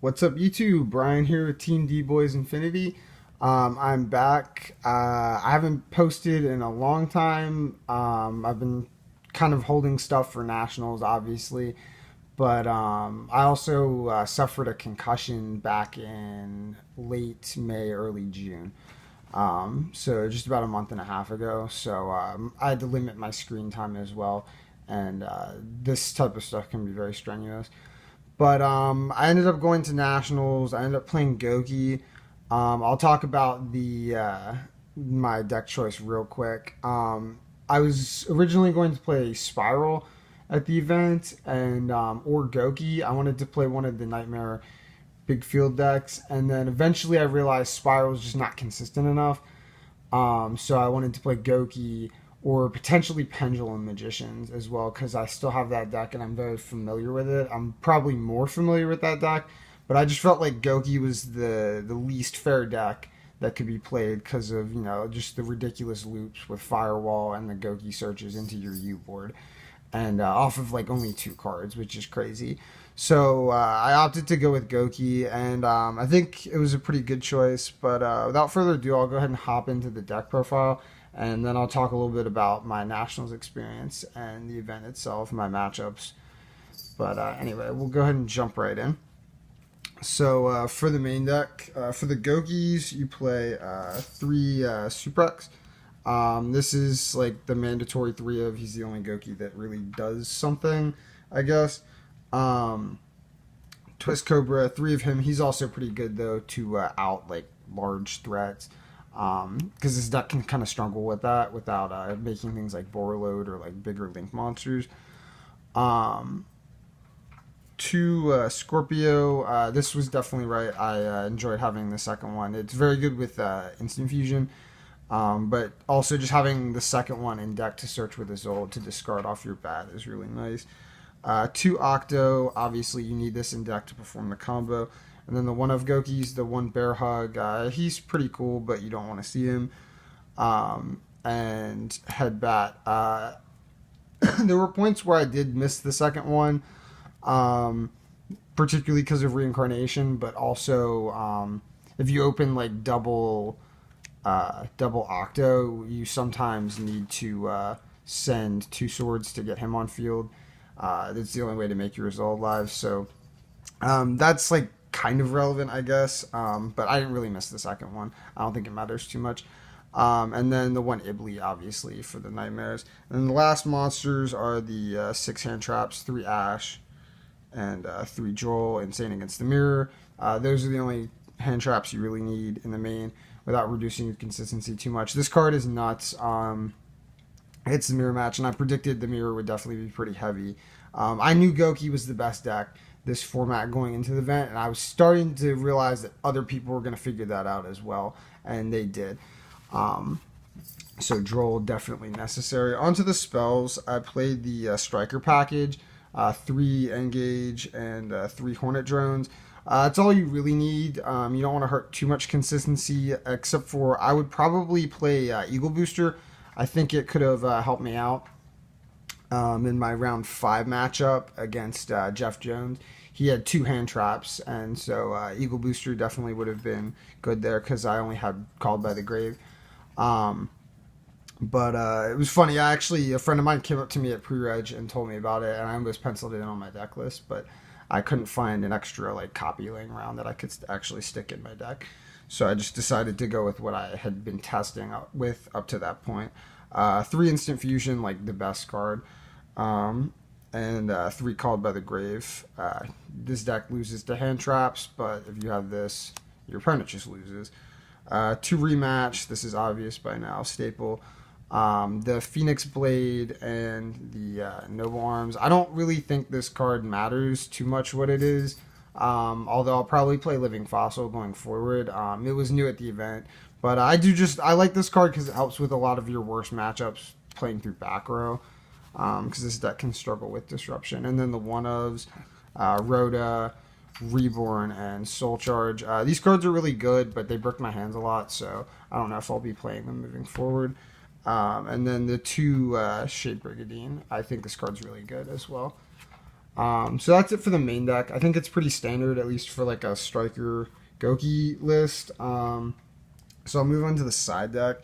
What's up, YouTube? Brian here with Team D-Boyz Infinity. I'm back. I haven't posted in a long time. I've been kind of holding stuff for nationals, obviously, but I also suffered a concussion back in late May, early June. So just about a month and a half ago. So I had to limit my screen time as well, and this type of stuff can be very strenuous. But I ended up going to nationals. I ended up playing Gouki. I'll talk about the my deck choice real quick. I was originally going to play Spiral at the event, and or Gouki. I wanted to play one of the Nightmare big field decks, and then eventually I realized Spiral was just not consistent enough. So I wanted to play Gouki or potentially Pendulum Magicians as well, because I still have that deck and I'm very familiar with it. I'm probably more familiar with that deck, but I just felt like Gouki was the least fair deck that could be played because of, just the ridiculous loops with Firewall and the Gouki searches into your U board. And off of like only 2 cards, which is crazy. So I opted to go with Gouki, and I think it was a pretty good choice. But without further ado, I'll go ahead and hop into the deck profile, and then I'll talk a little bit about my nationals experience and the event itself, my matchups. But anyway, we'll go ahead and jump right in. So for the main deck, for the Goukis, you play 3 Suprex. This is like the mandatory 3 of. He's the only Gouki that really does something, I guess. Twist Cobra, 3 of him. He's also pretty good though to out like large threats. Because his deck can kind of struggle with that without making things like Borreload or like bigger link monsters. 2 Scorpio. This was definitely right. I enjoyed having the second one. It's very good with instant fusion. But also just having the second one in deck to search with Isolde to discard off your bat is really nice. 2 Octo, obviously you need this in deck to perform the combo. And then the 1 of Gouki's, the 1 Bear Hug, he's pretty cool, but you don't want to see him. And Headbat. There were points where I did miss the second one, particularly because of reincarnation, but also if you open like double Octo, you sometimes need to send 2 swords to get him on field. That's the only way to make your result live. So that's like kind of relevant, I guess. But I didn't really miss the second one. I don't think it matters too much. And then the 1 Ibli, obviously, for the Nightmares. And then the last monsters are the 6 Hand Traps, 3 Ash, and 3 Joel, Insane Against the Mirror. Those are the only hand traps you really need in the main without reducing your consistency too much. This card is nuts. It's the mirror match, and I predicted the mirror would definitely be pretty heavy. I knew Gouki was the best deck this format going into the event, and I was starting to realize that other people were going to figure that out as well, and they did. So Droll definitely necessary. Onto the spells, I played the Striker package, 3 Engage and 3 Hornet Drones. It's all you really need. You don't want to hurt too much consistency, except for I would probably play Eagle Booster. I think it could have helped me out in my round 5 matchup against Jeff Jones. He had 2 hand traps, and so Eagle Booster definitely would have been good there because I only had Called by the Grave. But it was funny. A friend of mine came up to me at pre-reg and told me about it, and I almost penciled it in on my deck list, but I couldn't find an extra like copy laying around that I could actually stick in my deck. So I just decided to go with what I had been testing with up to that point. 3 Instant Fusion, like the best card. And 3 Called by the Grave. This deck loses to hand traps, but if you have this, your opponent just loses. 2 Rematch. This is obvious by now. Staple. The Phoenix Blade and the Noble Arms. I don't really think this card matters too much what it is. Although I'll probably play Living Fossil going forward. It was new at the event. But I like this card because it helps with a lot of your worst matchups playing through back row. Because this deck can struggle with disruption. And then the 1-ofs, Rhoda, Reborn, and Soul Charge. These cards are really good, but they brick my hands a lot, so I don't know if I'll be playing them moving forward. And then the 2 Shade Brigadine. I think this card's really good as well. So that's it for the main deck. I think it's pretty standard, at least for like a striker Gouki list. So I'll move on to the side deck.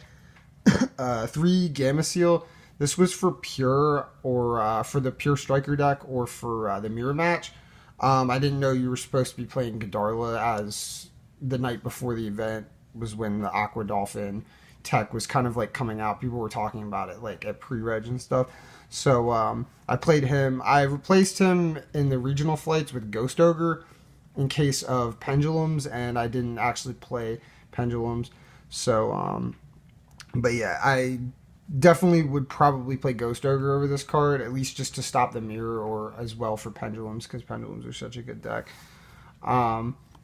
3 Gamma Seal. This was for pure or for the pure striker deck or for the mirror match. I didn't know you were supposed to be playing Godarla, as the night before the event was when the Aqua Dolphin tech was kind of like coming out. People were talking about it like at pre-reg and stuff. So I played him. I replaced him in the regional flights with Ghost Ogre in case of pendulums, and I didn't actually play pendulums. So, but yeah, I definitely would probably play Ghost Ogre over this card, at least just to stop the mirror, or as well for pendulums, because pendulums are such a good deck.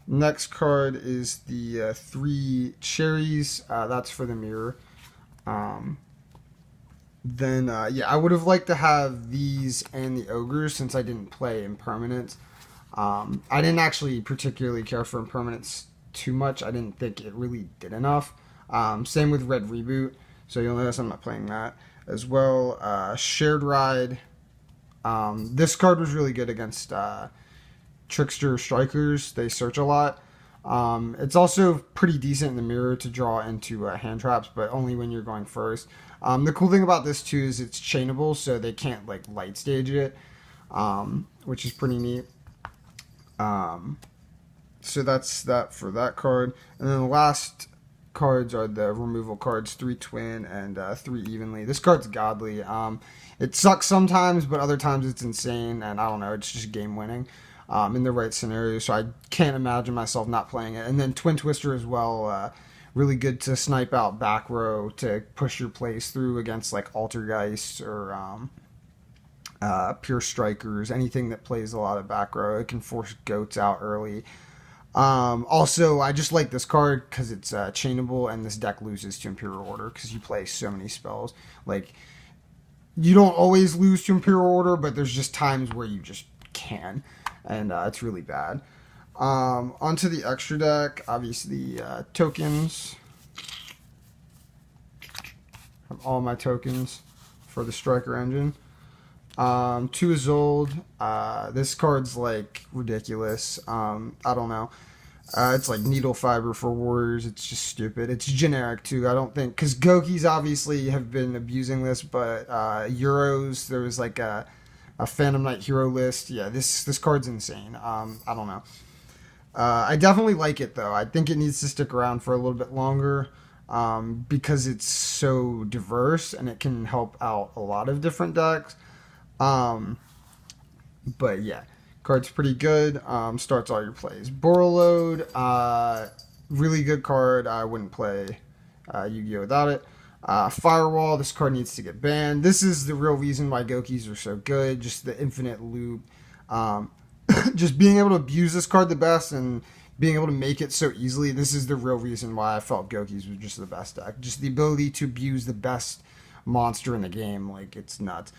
Next card is the 3 cherries. That's for the mirror. Then I would have liked to have these and the ogres, since I didn't play impermanence. I didn't actually particularly care for impermanence too much. I didn't think it really did enough. Same with Red Reboot, so you'll notice I'm not playing that as well. Shared Ride. This card was really good against Trickster Strikers. They search a lot. It's also pretty decent in the mirror to draw into hand traps, but only when you're going first. The cool thing about this too is it's chainable, so they can't like light stage it, which is pretty neat. So that's that for that card. And then the last cards are the removal cards, 3 Twin and 3 Evenly. This card's godly. It sucks sometimes, but other times it's insane, and I don't know, it's just game winning in the right scenario, so I can't imagine myself not playing it. And then Twin Twister as well, really good to snipe out back row to push your plays through against like Altergeist or Pure Strikers, anything that plays a lot of back row. It can force goats out early. Also, I just like this card because it's chainable, and this deck loses to Imperial Order because you play so many spells. Like, you don't always lose to Imperial Order, but there's just times where you just can, and it's really bad. Onto the extra deck, obviously tokens. Have all my tokens for the Striker engine. 2 Isolde. This card's like ridiculous. I don't know. It's like needle fiber for warriors. It's just stupid. It's generic too. I don't think, because Gokis obviously have been abusing this, but Euros, there was like a Phantom Knight hero list. Yeah, this card's insane. I don't know. I definitely like it though. I think it needs to stick around for a little bit longer. Because it's so diverse and it can help out a lot of different decks. But yeah, card's pretty good. Starts all your plays. Borreload, really good card. I wouldn't play Yu-Gi-Oh without it. Firewall, this card needs to get banned. This is the real reason why Gokis are so good. Just the infinite loop. Just being able to abuse this card the best and being able to make it so easily. This is the real reason why I felt Gokis was just the best deck. Just the ability to abuse the best monster in the game. Like, it's nuts.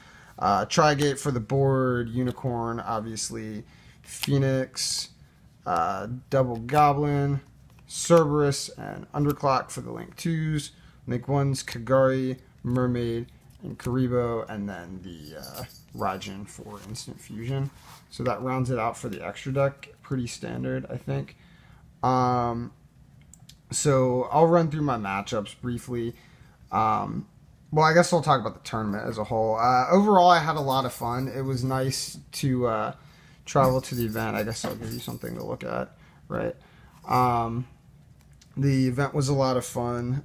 Trigate for the board, Unicorn, obviously, Phoenix, Double Goblin, Cerberus, and Underclock for the Link 2s. Link 1s, Kagari, Mermaid, and Karibo, and then the Raijin for Instant Fusion. So that rounds it out for the extra deck. Pretty standard, I think. So I'll run through my matchups briefly. Well, I guess I'll talk about the tournament as a whole. Overall, I had a lot of fun. It was nice to travel to the event. I guess I'll give you something to look at, right? The event was a lot of fun.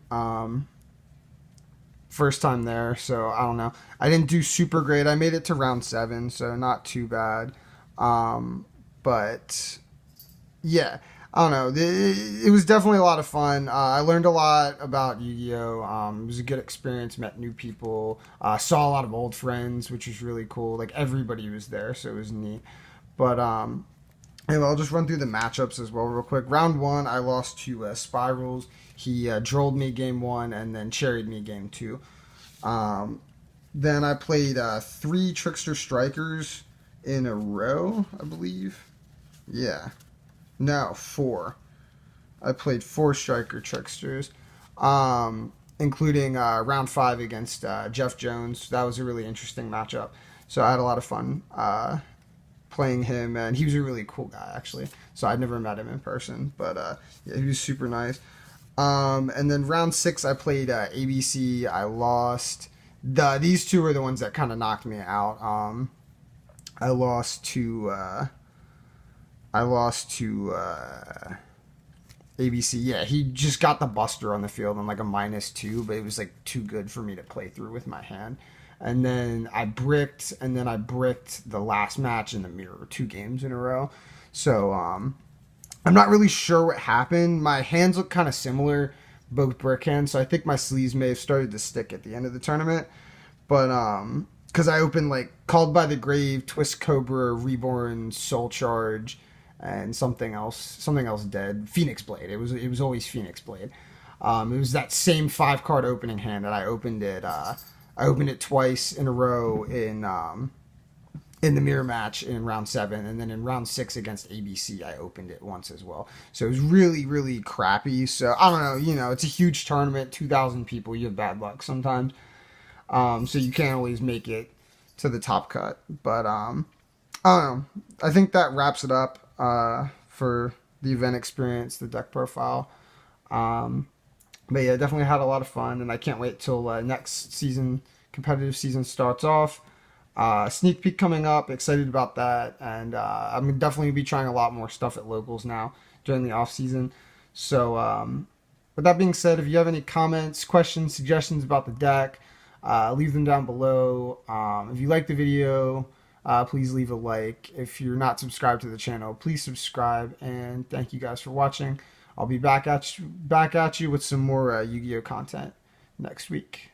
First time there, so I don't know. I didn't do super great. I made it to round 7, so not too bad. But yeah, I don't know. It was definitely a lot of fun. I learned a lot about Yu-Gi-Oh! It was a good experience. Met new people. Saw a lot of old friends, which was really cool. Like, everybody was there, so it was neat. But anyway, I'll just run through the matchups as well real quick. Round 1, I lost to Spirals. He drolled me game 1 and then cherried me game 2. Then I played 3 Trickster Strikers in a row, I believe. Yeah. No, 4. I played 4 Striker Tricksters, including round 5 against Jeff Jones. That was a really interesting matchup. So I had a lot of fun playing him, and he was a really cool guy actually. So I'd never met him in person, but yeah, he was super nice. And then round 6, I played ABC. I lost. These two are the ones that kind of knocked me out. I lost to ABC. Yeah, he just got the buster on the field on like a -2, but it was like too good for me to play through with my hand. And then I bricked, the last match in the mirror 2 games in a row. So I'm not really sure what happened. My hands look kind of similar, both brick hands, so I think my sleeves may have started to stick at the end of the tournament. But because I opened like Called by the Grave, Twist Cobra, Reborn, Soul Charge, and something else dead. Phoenix Blade. It was always Phoenix Blade. It was that same 5-card opening hand that I opened it. I opened it twice in a row in the mirror match in round 7, and then in round 6 against ABC, I opened it once as well. So it was really, really crappy. So I don't know. You know, it's a huge tournament, 2,000 people. You have bad luck sometimes. So you can't always make it to the top cut. But I don't know. I think that wraps it up for the event experience, the deck profile. But yeah, definitely had a lot of fun, and I can't wait till next season, competitive season starts off. Sneak peek coming up, excited about that, and I'm definitely be trying a lot more stuff at locals now during the off season. So with that being said, if you have any comments, questions, suggestions about the deck, leave them down below. If you like the video, please leave a like. If you're not subscribed to the channel, please subscribe, and thank you guys for watching. I'll be back at you with some more Yu-Gi-Oh content next week.